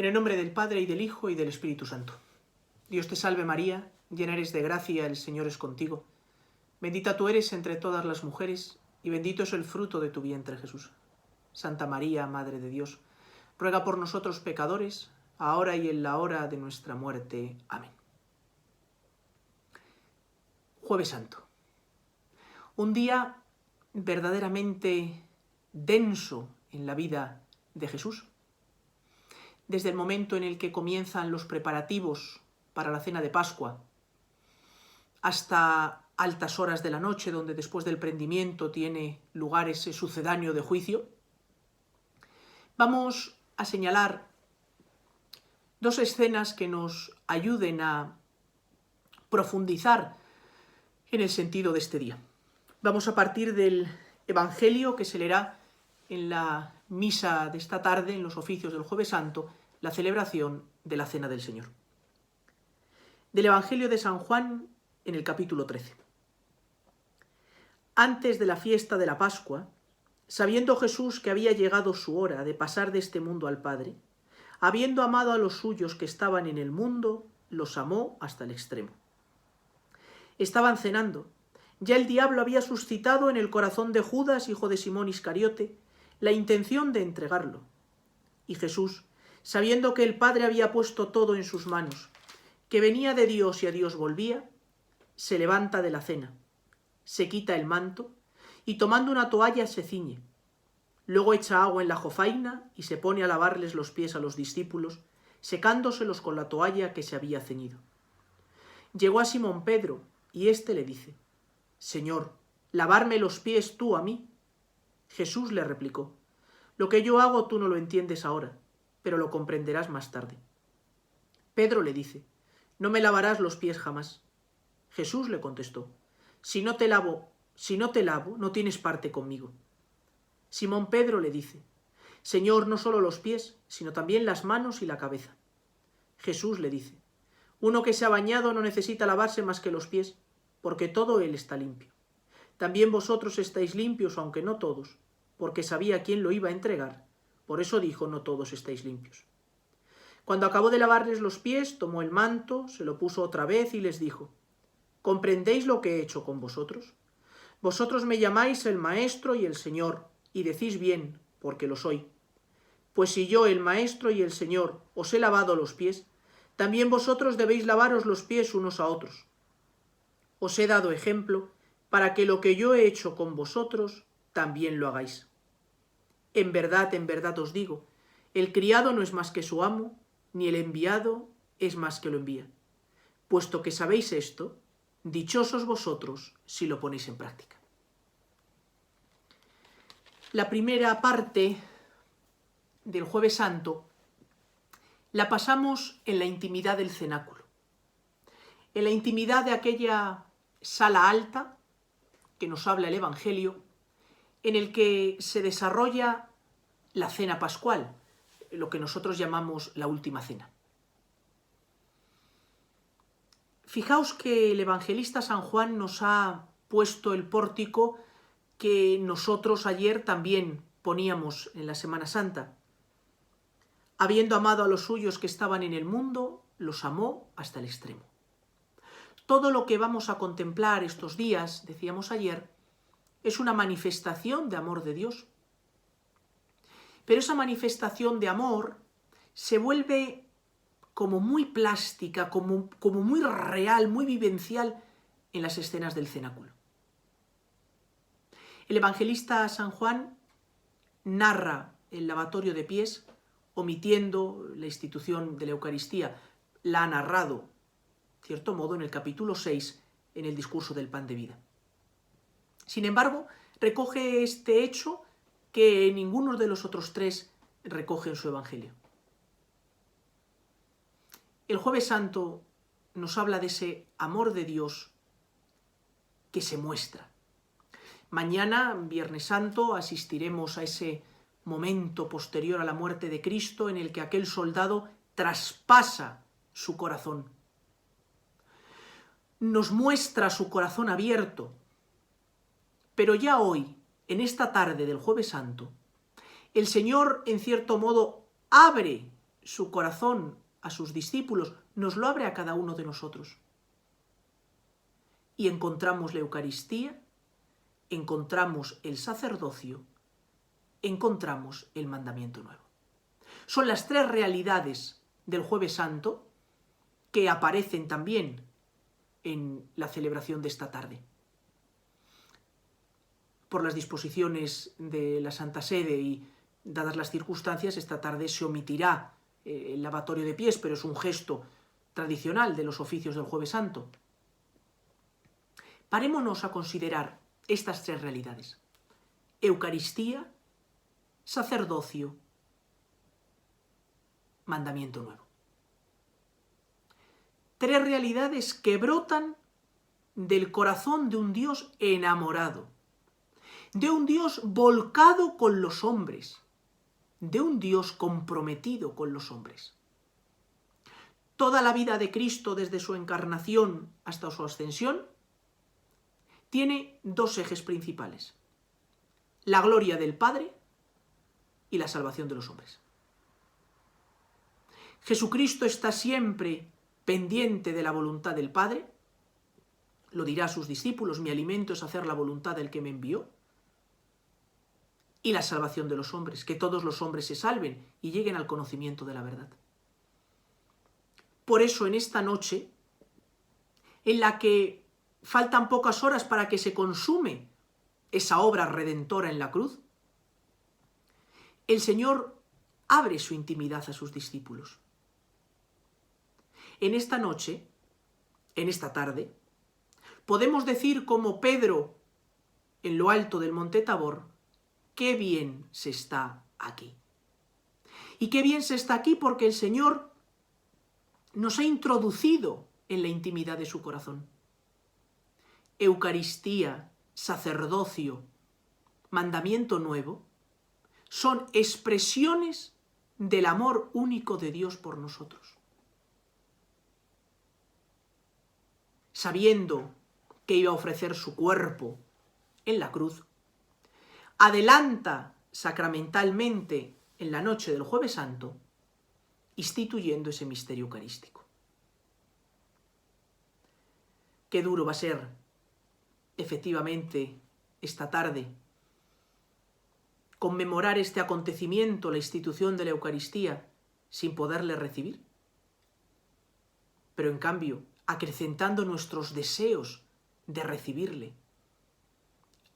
En el nombre del Padre, y del Hijo, y del Espíritu Santo. Dios te salve María, llena eres de gracia, el Señor es contigo. Bendita tú eres entre todas las mujeres, y bendito es el fruto de tu vientre, Jesús. Santa María, Madre de Dios, ruega por nosotros pecadores, ahora y en la hora de nuestra muerte. Amén. Jueves Santo. Un día verdaderamente denso en la vida de Jesús. Desde el momento en el que comienzan los preparativos para la cena de Pascua, hasta altas horas de la noche, donde después del prendimiento tiene lugar ese sucedáneo de juicio, vamos a señalar dos escenas que nos ayuden a profundizar en el sentido de este día. Vamos a partir del Evangelio que se leerá en la misa de esta tarde, en los oficios del Jueves Santo, la celebración de la Cena del Señor. Del Evangelio de San Juan, en el capítulo 13. Antes de la fiesta de la Pascua, sabiendo Jesús que había llegado su hora de pasar de este mundo al Padre, habiendo amado a los suyos que estaban en el mundo, los amó hasta el extremo. Estaban cenando. Ya el diablo había suscitado en el corazón de Judas, hijo de Simón Iscariote, la intención de entregarlo. Y Jesús, sabiendo que el Padre había puesto todo en sus manos, que venía de Dios y a Dios volvía, se levanta de la cena, se quita el manto y tomando una toalla se ciñe. Luego echa agua en la jofaina y se pone a lavarles los pies a los discípulos, secándoselos con la toalla que se había ceñido. Llegó a Simón Pedro y éste le dice: Señor, ¿lavarme los pies tú a mí? Jesús le replicó: Lo que yo hago tú no lo entiendes ahora, pero lo comprenderás más tarde. Pedro le dice: No me lavarás los pies jamás. Jesús le contestó: Si no te lavo, no tienes parte conmigo. Simón Pedro le dice: Señor, no solo los pies, sino también las manos y la cabeza. Jesús le dice: Uno que se ha bañado no necesita lavarse más que los pies, porque todo él está limpio. También vosotros estáis limpios, aunque no todos, porque sabía quién lo iba a entregar. Por eso dijo: no todos estáis limpios. Cuando acabó de lavarles los pies, tomó el manto, se lo puso otra vez y les dijo: ¿Comprendéis lo que he hecho con vosotros? Vosotros me llamáis el Maestro y el Señor, y decís bien, porque lo soy. Pues si yo, el Maestro y el Señor, os he lavado los pies, también vosotros debéis lavaros los pies unos a otros. Os he dado ejemplo para que lo que yo he hecho con vosotros también lo hagáis. En verdad os digo, el criado no es más que su amo, ni el enviado es más que lo envía. Puesto que sabéis esto, dichosos vosotros si lo ponéis en práctica. La primera parte del Jueves Santo la pasamos en la intimidad del cenáculo, en la intimidad de aquella sala alta que nos habla el Evangelio, en el que se desarrolla la cena pascual, lo que nosotros llamamos la última cena. Fijaos que el evangelista San Juan nos ha puesto el pórtico que nosotros ayer también poníamos en la Semana Santa. Habiendo amado a los suyos que estaban en el mundo, los amó hasta el extremo. Todo lo que vamos a contemplar estos días, decíamos ayer, es una manifestación de amor de Dios. Pero esa manifestación de amor se vuelve como muy plástica, como muy real, muy vivencial en las escenas del cenáculo. El evangelista San Juan narra el lavatorio de pies, omitiendo la institución de la Eucaristía. La ha narrado, de cierto modo, en el capítulo 6, en el discurso del pan de vida. Sin embargo, recoge este hecho que ninguno de los otros tres recoge en su evangelio. El Jueves Santo nos habla de ese amor de Dios que se muestra. Mañana, Viernes Santo, asistiremos a ese momento posterior a la muerte de Cristo en el que aquel soldado traspasa su corazón. Nos muestra su corazón abierto. Pero ya hoy, en esta tarde del Jueves Santo, el Señor, en cierto modo, abre su corazón a sus discípulos, nos lo abre a cada uno de nosotros. Y encontramos la Eucaristía, encontramos el sacerdocio, encontramos el mandamiento nuevo. Son las tres realidades del Jueves Santo que aparecen también en la celebración de esta tarde. Por las disposiciones de la Santa Sede y dadas las circunstancias, esta tarde se omitirá el lavatorio de pies, pero es un gesto tradicional de los oficios del Jueves Santo. Parémonos a considerar estas tres realidades: Eucaristía, sacerdocio, mandamiento nuevo. Tres realidades que brotan del corazón de un Dios enamorado, de un Dios volcado con los hombres, de un Dios comprometido con los hombres. Toda la vida de Cristo, desde su encarnación hasta su ascensión, tiene dos ejes principales: la gloria del Padre y la salvación de los hombres. Jesucristo está siempre pendiente de la voluntad del Padre, lo dirá a sus discípulos: mi alimento es hacer la voluntad del que me envió, y la salvación de los hombres, que todos los hombres se salven y lleguen al conocimiento de la verdad. Por eso, en esta noche, en la que faltan pocas horas para que se consume esa obra redentora en la cruz, el Señor abre su intimidad a sus discípulos. En esta noche, en esta tarde, podemos decir como Pedro en lo alto del monte Tabor: qué bien se está aquí. Y qué bien se está aquí porque el Señor nos ha introducido en la intimidad de su corazón. Eucaristía, sacerdocio, mandamiento nuevo son expresiones del amor único de Dios por nosotros. Sabiendo que iba a ofrecer su cuerpo en la cruz, adelanta sacramentalmente en la noche del Jueves Santo, instituyendo ese misterio eucarístico. Qué duro va a ser, efectivamente, esta tarde, conmemorar este acontecimiento, la institución de la Eucaristía, sin poderle recibir. Pero en cambio, acrecentando nuestros deseos de recibirle,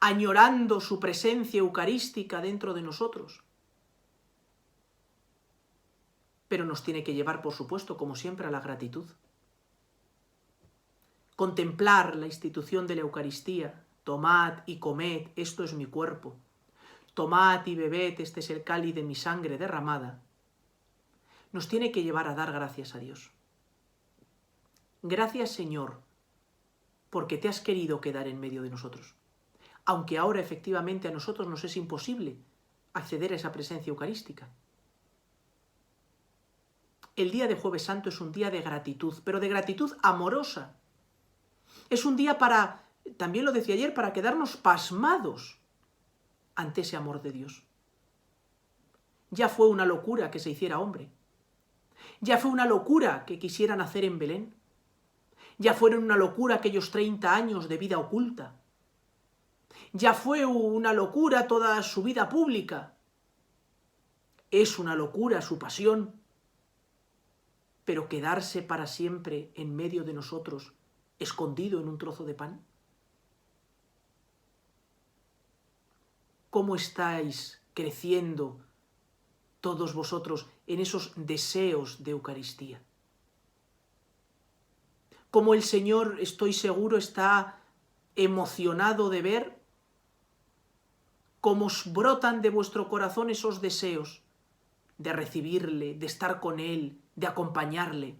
añorando su presencia eucarística dentro de nosotros. Pero nos tiene que llevar, por supuesto, como siempre, a la gratitud. Contemplar la institución de la Eucaristía: tomad y comed, esto es mi cuerpo. Tomad y bebed, este es el cáliz de mi sangre derramada. Nos tiene que llevar a dar gracias a Dios. Gracias, Señor, porque te has querido quedar en medio de nosotros. Aunque ahora efectivamente a nosotros nos es imposible acceder a esa presencia eucarística. El día de Jueves Santo es un día de gratitud, pero de gratitud amorosa. Es un día para, también lo decía ayer, para quedarnos pasmados ante ese amor de Dios. Ya fue una locura que se hiciera hombre. Ya fue una locura que quisiera nacer en Belén. Ya fueron una locura aquellos 30 años de vida oculta. Ya fue una locura toda su vida pública. Es una locura su pasión. Pero quedarse para siempre en medio de nosotros, escondido en un trozo de pan. ¿Cómo estáis creciendo todos vosotros en esos deseos de Eucaristía? ¿Cómo el Señor, estoy seguro, está emocionado de ver cómo os brotan de vuestro corazón esos deseos de recibirle, de estar con Él, de acompañarle?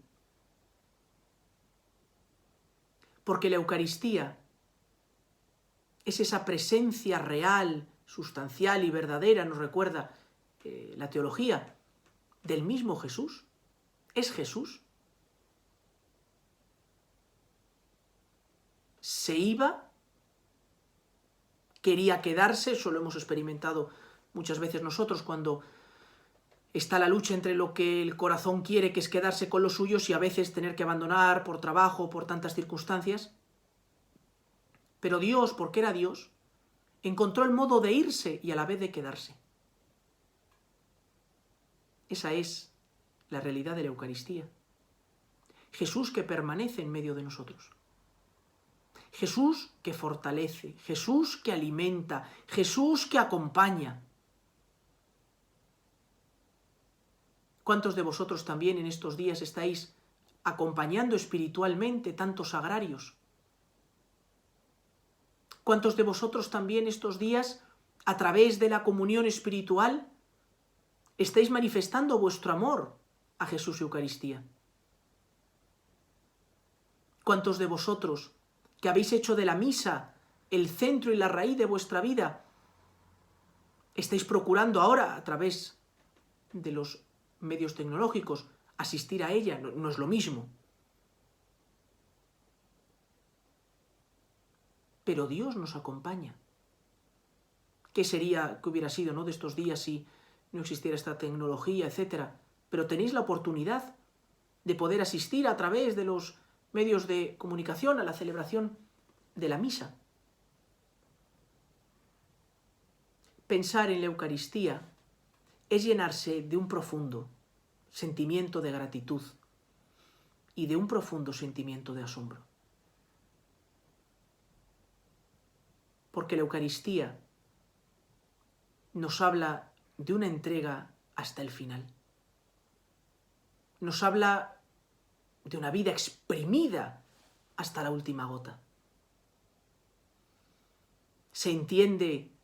Porque la Eucaristía es esa presencia real, sustancial y verdadera, nos recuerda la teología, del mismo Jesús. Es Jesús. Se iba, quería quedarse, eso lo hemos experimentado muchas veces nosotros cuando Está la lucha entre lo que el corazón quiere, que es quedarse con los suyos, y a veces tener que abandonar por trabajo, por tantas circunstancias. Pero Dios, porque era Dios, encontró el modo de irse y a la vez de quedarse. Esa es la realidad de la Eucaristía. Jesús que permanece en medio de nosotros. Jesús que fortalece, Jesús que alimenta, Jesús que acompaña. ¿Cuántos de vosotros también en estos días estáis acompañando espiritualmente tantos agrarios? ¿Cuántos de vosotros también estos días, a través de la comunión espiritual, estáis manifestando vuestro amor a Jesús y Eucaristía? ¿Cuántos de vosotros que habéis hecho de la misa el centro y la raíz de vuestra vida, estáis procurando ahora, a través de los medios tecnológicos, asistir a ella? No es lo mismo. Pero Dios nos acompaña. ¿Qué sería, qué hubiera sido, ¿no?, de estos días si no existiera esta tecnología, etcétera? Pero tenéis la oportunidad de poder asistir a través de los medios de comunicación a la celebración de la misa. Pensar en la Eucaristía es llenarse de un profundo sentimiento de gratitud y de un profundo sentimiento de asombro. Porque la Eucaristía nos habla de una entrega hasta el final. Nos habla de una vida exprimida hasta la última gota. Se entienden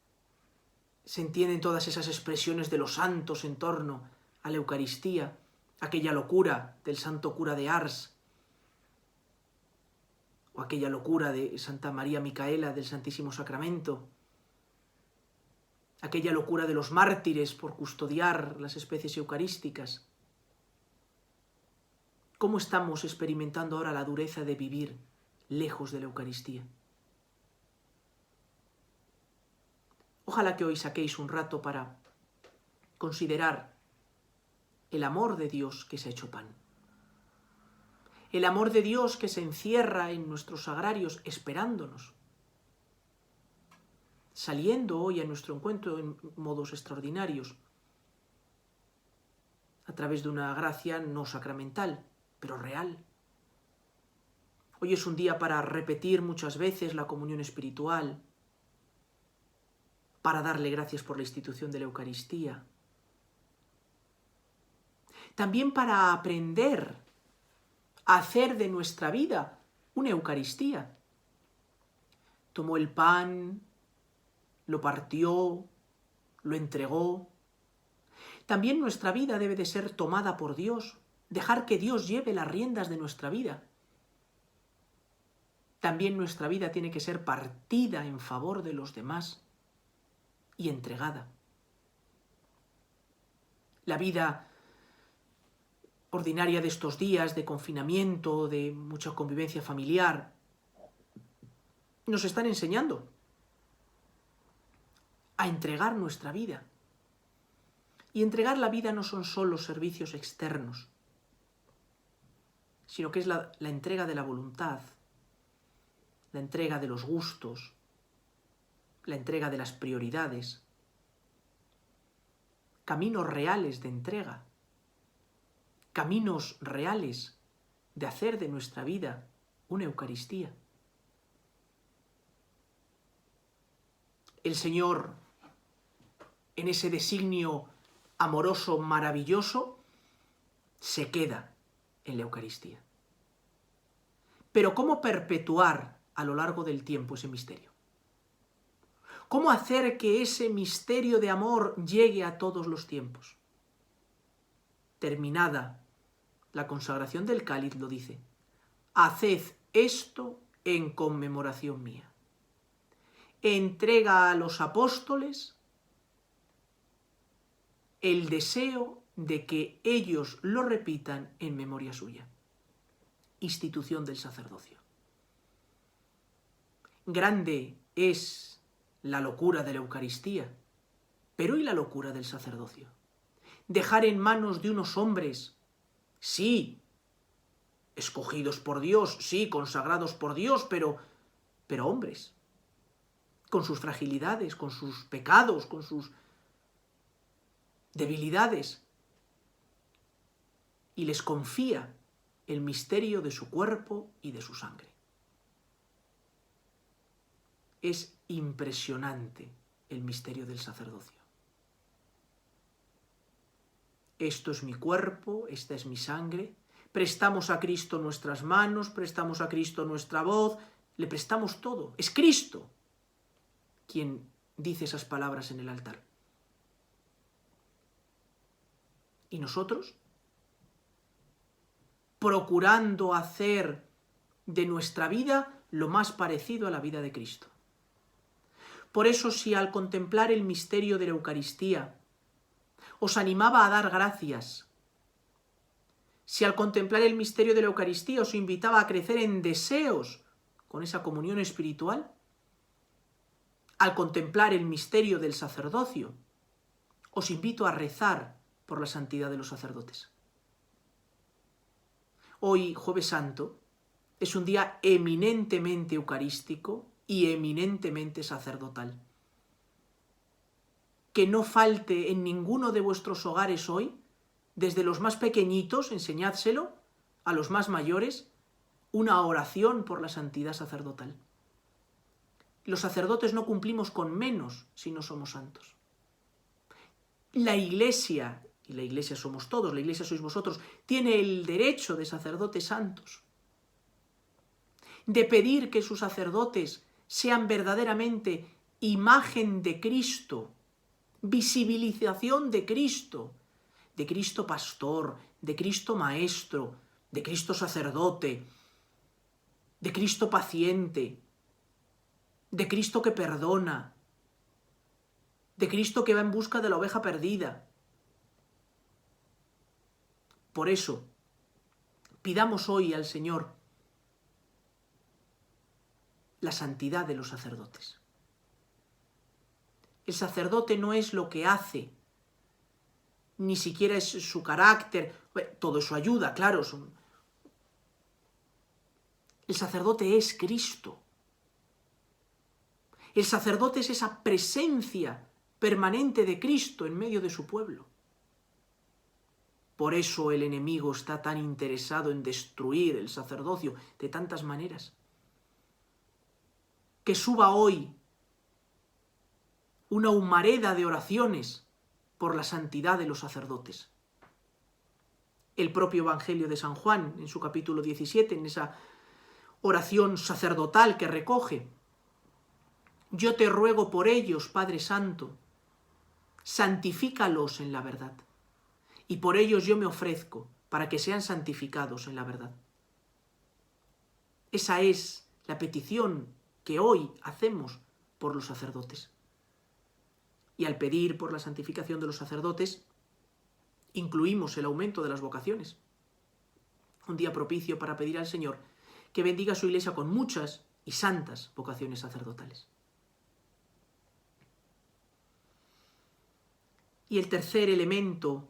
todas esas expresiones de los santos en torno a la Eucaristía, aquella locura del santo cura de Ars, o aquella locura de Santa María Micaela del Santísimo Sacramento, aquella locura de los mártires por custodiar las especies eucarísticas. ¿Cómo estamos experimentando ahora la dureza de vivir lejos de la Eucaristía? Ojalá que hoy saquéis un rato para considerar el amor de Dios que se ha hecho pan. El amor de Dios que se encierra en nuestros sagrarios esperándonos. Saliendo hoy a nuestro encuentro en modos extraordinarios, a través de una gracia no sacramental, pero real. Hoy es un día para repetir muchas veces la comunión espiritual, para darle gracias por la institución de la Eucaristía. También para aprender a hacer de nuestra vida una Eucaristía. Tomó el pan, lo partió, lo entregó. También nuestra vida debe de ser tomada por Dios, dejar que Dios lleve las riendas de nuestra vida. También nuestra vida tiene que ser partida en favor de los demás y entregada. La vida ordinaria de estos días, de confinamiento, de mucha convivencia familiar, nos están enseñando a entregar nuestra vida. Y entregar la vida no son solo servicios externos, sino que es la entrega de la voluntad, la entrega de los gustos, la entrega de las prioridades, caminos reales de entrega, caminos reales de hacer de nuestra vida una Eucaristía. El Señor, en ese designio amoroso, maravilloso, se queda en la Eucaristía. Pero ¿cómo perpetuar a lo largo del tiempo ese misterio? ¿Cómo hacer que ese misterio de amor llegue a todos los tiempos? Terminada la consagración del cáliz, lo dice: haced esto en conmemoración mía. Entrega a los apóstoles el deseo de que ellos lo repitan en memoria suya. Institución del sacerdocio. Grande es la locura de la Eucaristía, pero ¿y la locura del sacerdocio? dejar en manos de unos hombres, sí, escogidos por Dios, sí, consagrados por Dios, pero hombres, con sus fragilidades, con sus pecados, con sus debilidades, y les confía el misterio de su cuerpo y de su sangre. Es impresionante el misterio del sacerdocio. Esto es mi cuerpo, esta es mi sangre. Prestamos a Cristo nuestras manos, prestamos a Cristo nuestra voz, le prestamos todo. Es Cristo quien dice esas palabras en el altar. ¿Y nosotros? Procurando hacer de nuestra vida lo más parecido a la vida de Cristo. Por eso, si al contemplar el misterio de la Eucaristía os animaba a dar gracias, si al contemplar el misterio de la Eucaristía os invitaba a crecer en deseos con esa comunión espiritual, al contemplar el misterio del sacerdocio, os invito a rezar por la santidad de los sacerdotes. Hoy, Jueves Santo, es un día eminentemente eucarístico y eminentemente sacerdotal. Que no falte en ninguno de vuestros hogares hoy, desde los más pequeñitos, enseñádselo, a los más mayores, una oración por la santidad sacerdotal. Los sacerdotes no cumplimos con menos si no somos santos. La Iglesia, y la Iglesia somos todos, la Iglesia sois vosotros, tiene el derecho de sacerdotes santos, de pedir que sus sacerdotes sean verdaderamente imagen de Cristo, visibilización de Cristo pastor, de Cristo maestro, de Cristo sacerdote, de Cristo paciente, de Cristo que perdona, de Cristo que va en busca de la oveja perdida. Por eso, pidamos hoy al Señor la santidad de los sacerdotes. El sacerdote no es lo que hace, ni siquiera es su carácter, todo eso ayuda, claro. El sacerdote es Cristo. El sacerdote es esa presencia permanente de Cristo en medio de su pueblo. Por eso el enemigo está tan interesado en destruir el sacerdocio de tantas maneras. Que suba hoy una humareda de oraciones por la santidad de los sacerdotes. El propio Evangelio de San Juan, en su capítulo 17, en esa oración sacerdotal que recoge: yo te ruego por ellos, Padre Santo, santifícalos en la verdad, y por ellos yo me ofrezco, para que sean santificados en la verdad. Esa es la petición que hoy hacemos por los sacerdotes. Y al pedir por la santificación de los sacerdotes, incluimos el aumento de las vocaciones. Un día propicio para pedir al Señor que bendiga a su Iglesia con muchas y santas vocaciones sacerdotales. Y el tercer elemento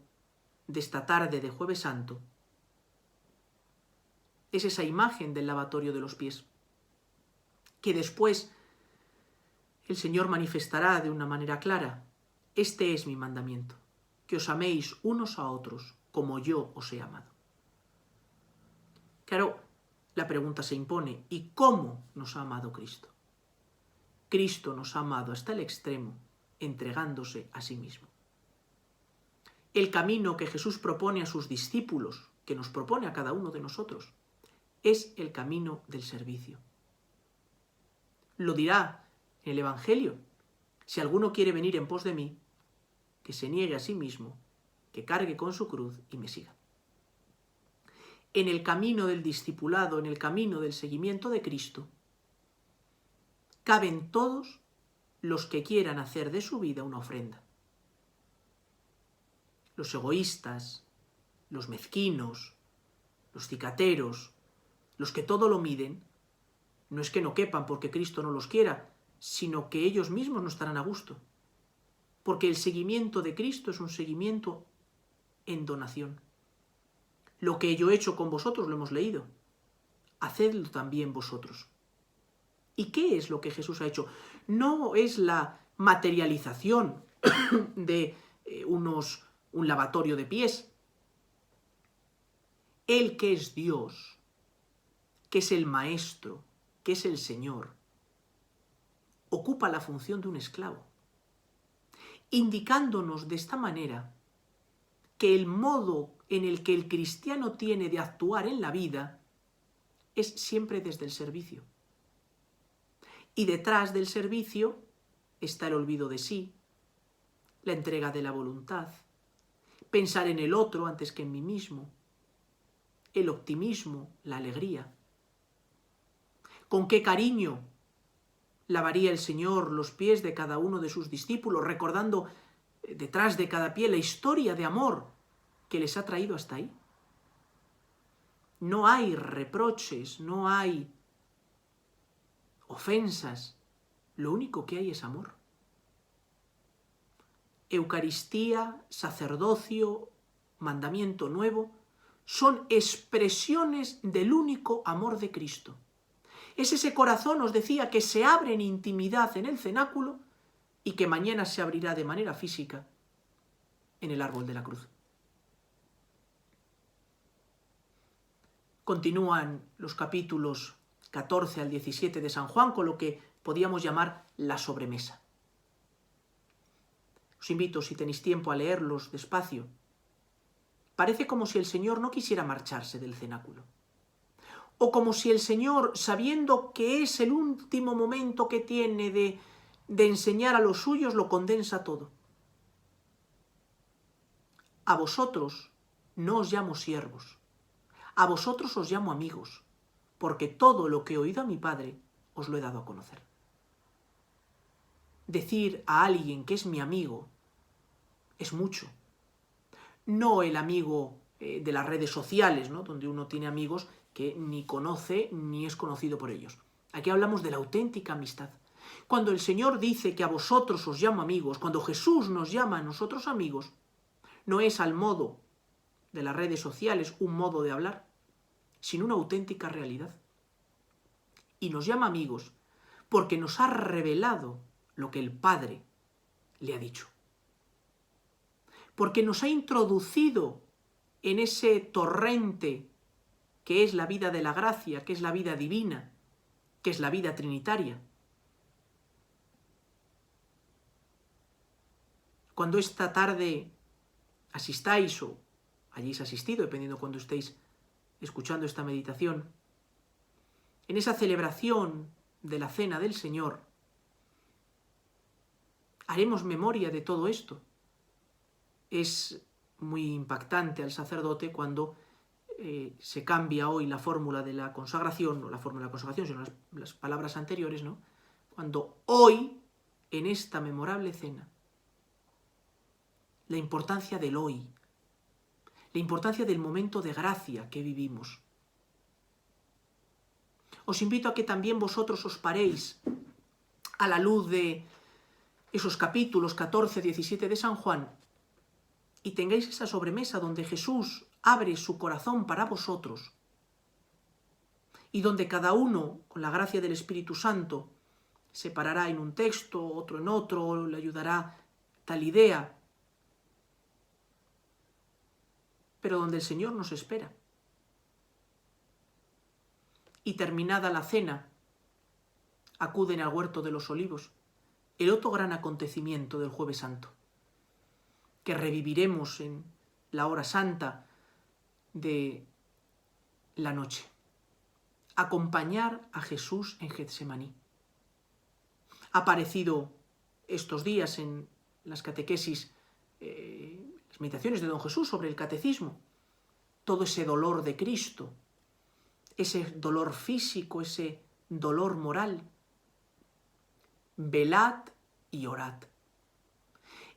de esta tarde de Jueves Santo es esa imagen del lavatorio de los pies, que después el Señor manifestará de una manera clara: este es mi mandamiento, que os améis unos a otros como yo os he amado. Claro, la pregunta se impone: ¿y cómo nos ha amado Cristo? Cristo nos ha amado hasta el extremo, entregándose a sí mismo. El camino que Jesús propone a sus discípulos, que nos propone a cada uno de nosotros, es el camino del servicio. Lo dirá en el Evangelio: si alguno quiere venir en pos de mí, que se niegue a sí mismo, que cargue con su cruz y me siga. En el camino del discipulado, en el camino del seguimiento de Cristo, caben todos los que quieran hacer de su vida una ofrenda. Los egoístas, los mezquinos, los cicateros, los que todo lo miden, no es que no quepan porque Cristo no los quiera, sino que ellos mismos no estarán a gusto. Porque el seguimiento de Cristo es un seguimiento en donación. Lo que yo he hecho con vosotros lo hemos leído. Hacedlo también vosotros. ¿Y qué es lo que Jesús ha hecho? No es la materialización de un lavatorio de pies. Él, que es Dios, que es el Maestro, que es el Señor, ocupa la función de un esclavo, indicándonos de esta manera que el modo en el que el cristiano tiene de actuar en la vida es siempre desde el servicio. Y detrás del servicio está el olvido de sí, la entrega de la voluntad, pensar en el otro antes que en mí mismo, el optimismo, la alegría. ¿Con qué cariño lavaría el Señor los pies de cada uno de sus discípulos, recordando detrás de cada pie la historia de amor que les ha traído hasta ahí? No hay reproches, no hay ofensas, lo único que hay es amor. Eucaristía, sacerdocio, mandamiento nuevo, son expresiones del único amor de Cristo. Es ese corazón, os decía, que se abre en intimidad en el cenáculo y que mañana se abrirá de manera física en el árbol de la cruz. Continúan los capítulos 14 al 17 de San Juan con lo que podíamos llamar la sobremesa. Os invito, si tenéis tiempo, a leerlos despacio. Parece como si el Señor no quisiera marcharse del cenáculo. O como si el Señor, sabiendo que es el último momento que tiene de enseñar a los suyos, lo condensa todo. A vosotros no os llamo siervos, a vosotros os llamo amigos, porque todo lo que he oído a mi Padre os lo he dado a conocer. Decir a alguien que es mi amigo es mucho. No el amigo de las redes sociales, ¿no?, donde uno tiene amigos que ni conoce ni es conocido por ellos. Aquí hablamos de la auténtica amistad. Cuando el Señor dice que a vosotros os llamo amigos, cuando Jesús nos llama a nosotros amigos, no es al modo de las redes sociales un modo de hablar, sino una auténtica realidad. Y nos llama amigos porque nos ha revelado lo que el Padre le ha dicho. Porque nos ha introducido en ese torrente que es la vida de la gracia, que es la vida divina, que es la vida trinitaria. Cuando esta tarde asistáis o hayáis asistido, dependiendo cuando estéis escuchando esta meditación, en esa celebración de la Cena del Señor, haremos memoria de todo esto. Es muy impactante al sacerdote cuando se cambia hoy la fórmula de la consagración, no la fórmula de la consagración, sino las palabras anteriores, ¿no? Cuando hoy, en esta memorable cena, la importancia del hoy, la importancia del momento de gracia que vivimos. Os invito a que también vosotros os paréis a la luz de esos capítulos 14, 17 de San Juan y tengáis esa sobremesa donde Jesús abre su corazón para vosotros y donde cada uno, con la gracia del Espíritu Santo, se parará en un texto, otro en otro, le ayudará tal idea, pero donde el Señor nos espera. Y terminada la cena, acuden al huerto de los olivos, el otro gran acontecimiento del Jueves Santo, que reviviremos en la hora santa de la noche. Acompañar a Jesús en Getsemaní. Ha aparecido estos días en las catequesis, las meditaciones de don Jesús sobre el catecismo, todo ese dolor de Cristo, ese dolor físico, ese dolor moral. Velad y orad.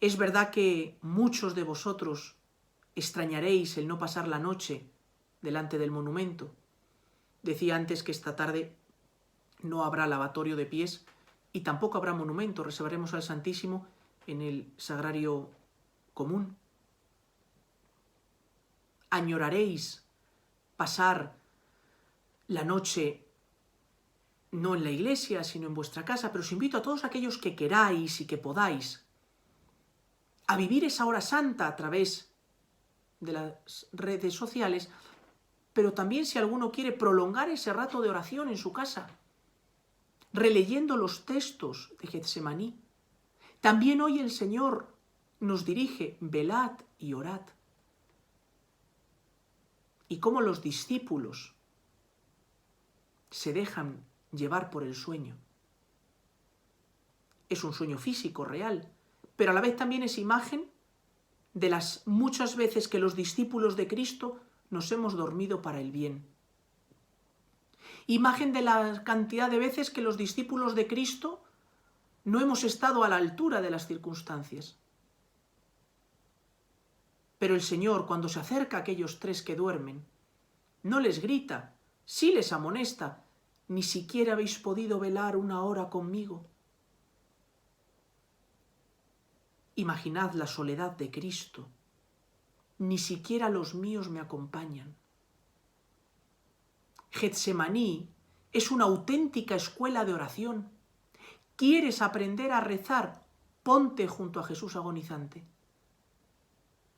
Es verdad que muchos de vosotros extrañaréis el no pasar la noche delante del monumento. Decía antes que esta tarde no habrá lavatorio de pies y tampoco habrá monumento. Reservaremos al Santísimo en el sagrario común. añoraréis pasar la noche no en la iglesia, sino en vuestra casa, pero os invito a todos aquellos que queráis y que podáis a vivir esa hora santa a través de las redes sociales, pero también si alguno quiere prolongar ese rato de oración en su casa, releyendo los textos de Getsemaní. También hoy el Señor nos dirige, velad y orad. Y cómo los discípulos se dejan llevar por el sueño. Es un sueño físico, real, pero a la vez también es imagen de las muchas veces que los discípulos de Cristo nos hemos dormido para el bien. Imagen de la cantidad de veces que los discípulos de Cristo no hemos estado a la altura de las circunstancias. Pero el Señor, cuando se acerca a aquellos tres que duermen, no les grita, sí les amonesta, ni siquiera habéis podido velar una hora conmigo. Imaginad la soledad de Cristo. Ni siquiera los míos me acompañan. Getsemaní es una auténtica escuela de oración. ¿Quieres aprender a rezar? Ponte junto a Jesús agonizante.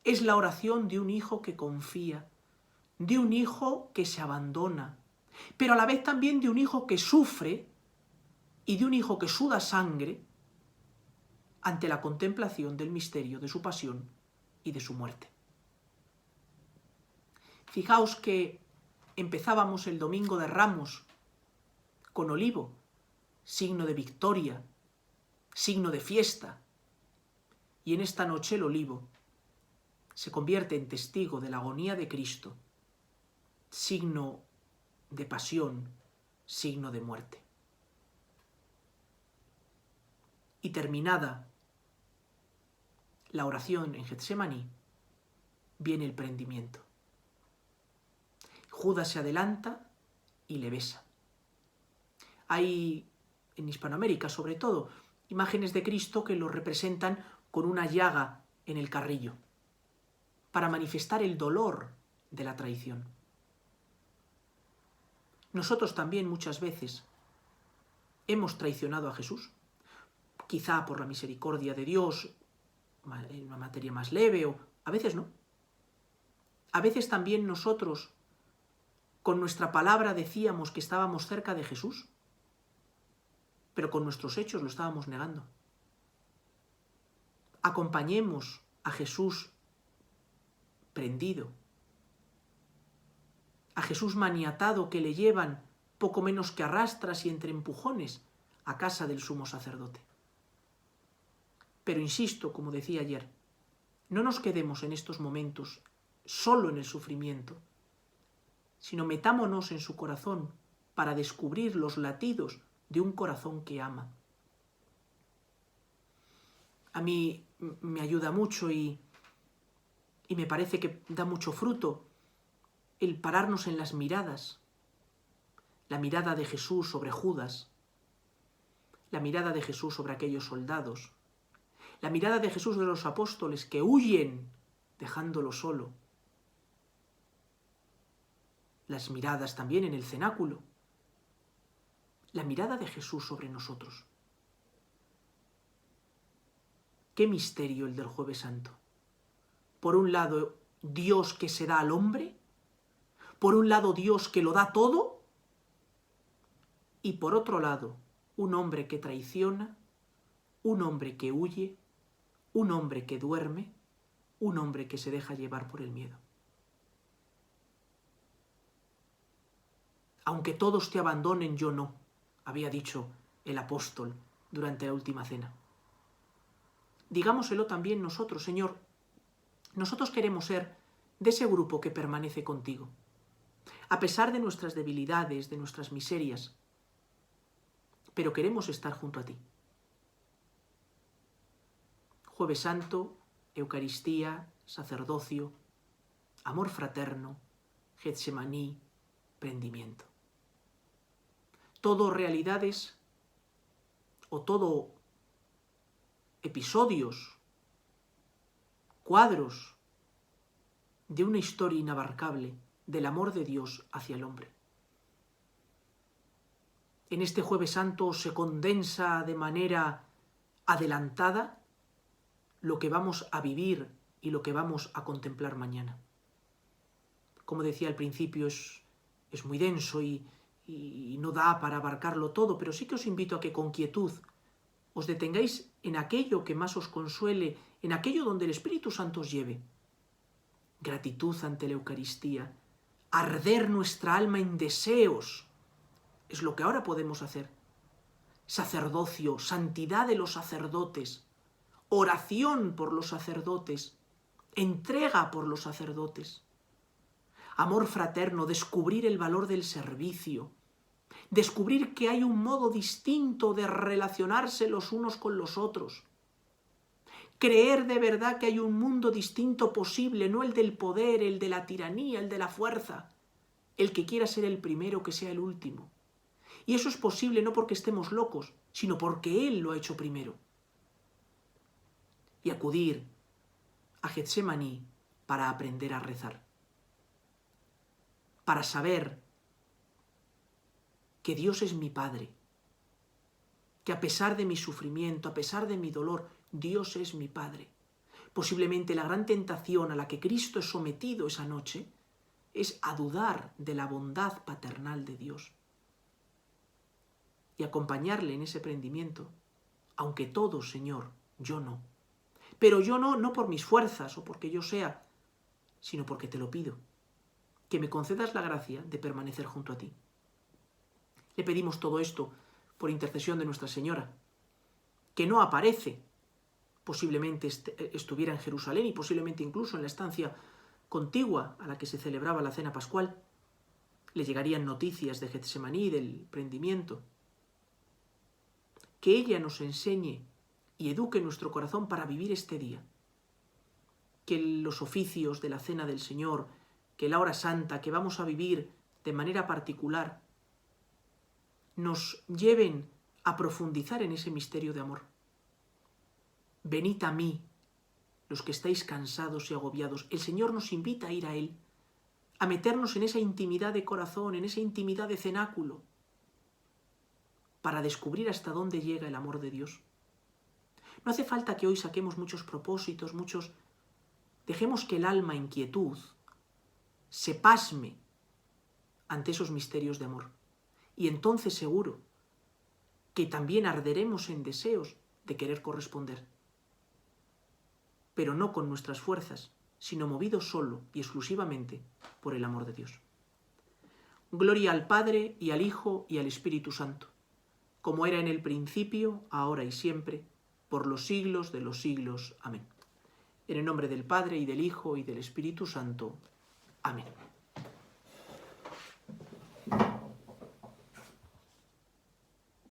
Es la oración de un hijo que confía, de un hijo que se abandona, pero a la vez también de un hijo que sufre y de un hijo que suda sangre ante la contemplación del misterio de su pasión y de su muerte. Fijaos que empezábamos el Domingo de Ramos con olivo, signo de victoria, signo de fiesta, y en esta noche el olivo se convierte en testigo de la agonía de Cristo, signo de pasión, signo de muerte. Y terminada la oración en Getsemaní, viene el prendimiento. Judas se adelanta y le besa. Hay, en Hispanoamérica sobre todo, imágenes de Cristo que lo representan con una llaga en el carrillo, para manifestar el dolor de la traición. Nosotros también muchas veces hemos traicionado a Jesús, quizá por la misericordia de Dios, en una materia más leve, o a veces no. A veces también nosotros, con nuestra palabra decíamos que estábamos cerca de Jesús, pero con nuestros hechos lo estábamos negando. Acompañemos a Jesús prendido, a Jesús maniatado que le llevan poco menos que a rastras y entre empujones a casa del sumo sacerdote. Pero insisto, como decía ayer, no nos quedemos en estos momentos solo en el sufrimiento, sino metámonos en su corazón para descubrir los latidos de un corazón que ama. A mí me ayuda mucho y me parece que da mucho fruto el pararnos en las miradas. La mirada de Jesús sobre Judas, la mirada de Jesús sobre aquellos soldados, la mirada de Jesús de los apóstoles que huyen dejándolo solo, las miradas también en el cenáculo, la mirada de Jesús sobre nosotros. Qué misterio el del Jueves Santo. Por un lado, Dios que se da al hombre, por un lado, Dios que lo da todo, y por otro lado, un hombre que traiciona, un hombre que huye, un hombre que duerme, un hombre que se deja llevar por el miedo. Aunque todos te abandonen, yo no, había dicho el apóstol durante la última cena. Digámoselo también nosotros, Señor, nosotros queremos ser de ese grupo que permanece contigo, a pesar de nuestras debilidades, de nuestras miserias, pero queremos estar junto a ti. Jueves Santo, Eucaristía, sacerdocio, amor fraterno, Getsemaní, prendimiento. Todo realidades o todo episodios, cuadros de una historia inabarcable del amor de Dios hacia el hombre. En este Jueves Santo se condensa de manera adelantada lo que vamos a vivir y lo que vamos a contemplar mañana. Como decía al principio, es muy denso y no da para abarcarlo todo, pero sí que os invito a que con quietud os detengáis en aquello que más os consuele, en aquello donde el Espíritu Santo os lleve. Gratitud ante la Eucaristía, arder nuestra alma en deseos, es lo que ahora podemos hacer. Sacerdocio, santidad de los sacerdotes, oración por los sacerdotes, entrega por los sacerdotes, amor fraterno, descubrir el valor del servicio, descubrir que hay un modo distinto de relacionarse los unos con los otros, creer de verdad que hay un mundo distinto posible, no el del poder, el de la tiranía, el de la fuerza, el que quiera ser el primero, que sea el último. Y eso es posible no porque estemos locos, sino porque Él lo ha hecho primero. Y acudir a Getsemaní para aprender a rezar, para saber que Dios es mi Padre, que a pesar de mi sufrimiento, a pesar de mi dolor, Dios es mi Padre. Posiblemente la gran tentación a la que Cristo es sometido esa noche es a dudar de la bondad paternal de Dios y acompañarle en ese prendimiento, aunque todo, Señor, yo no. Pero yo no por mis fuerzas o porque yo sea, sino porque te lo pido, que me concedas la gracia de permanecer junto a ti. Le pedimos todo esto por intercesión de Nuestra Señora, que no aparece, posiblemente estuviera en Jerusalén y posiblemente incluso en la estancia contigua a la que se celebraba la cena pascual. Le llegarían noticias de Getsemaní, del prendimiento. Que ella nos enseñe y eduque nuestro corazón para vivir este día. Que los oficios de la Cena del Señor, que la hora santa que vamos a vivir de manera particular, nos lleven a profundizar en ese misterio de amor. Venid a mí, los que estáis cansados y agobiados. El Señor nos invita a ir a Él, a meternos en esa intimidad de corazón, en esa intimidad de cenáculo, para descubrir hasta dónde llega el amor de Dios. No hace falta que hoy saquemos muchos propósitos, Dejemos que el alma en quietud se pasme ante esos misterios de amor. Y entonces seguro que también arderemos en deseos de querer corresponder. Pero no con nuestras fuerzas, sino movidos solo y exclusivamente por el amor de Dios. Gloria al Padre, y al Hijo, y al Espíritu Santo, como era en el principio, ahora y siempre, por los siglos de los siglos. Amén. En el nombre del Padre, y del Hijo, y del Espíritu Santo. Amén.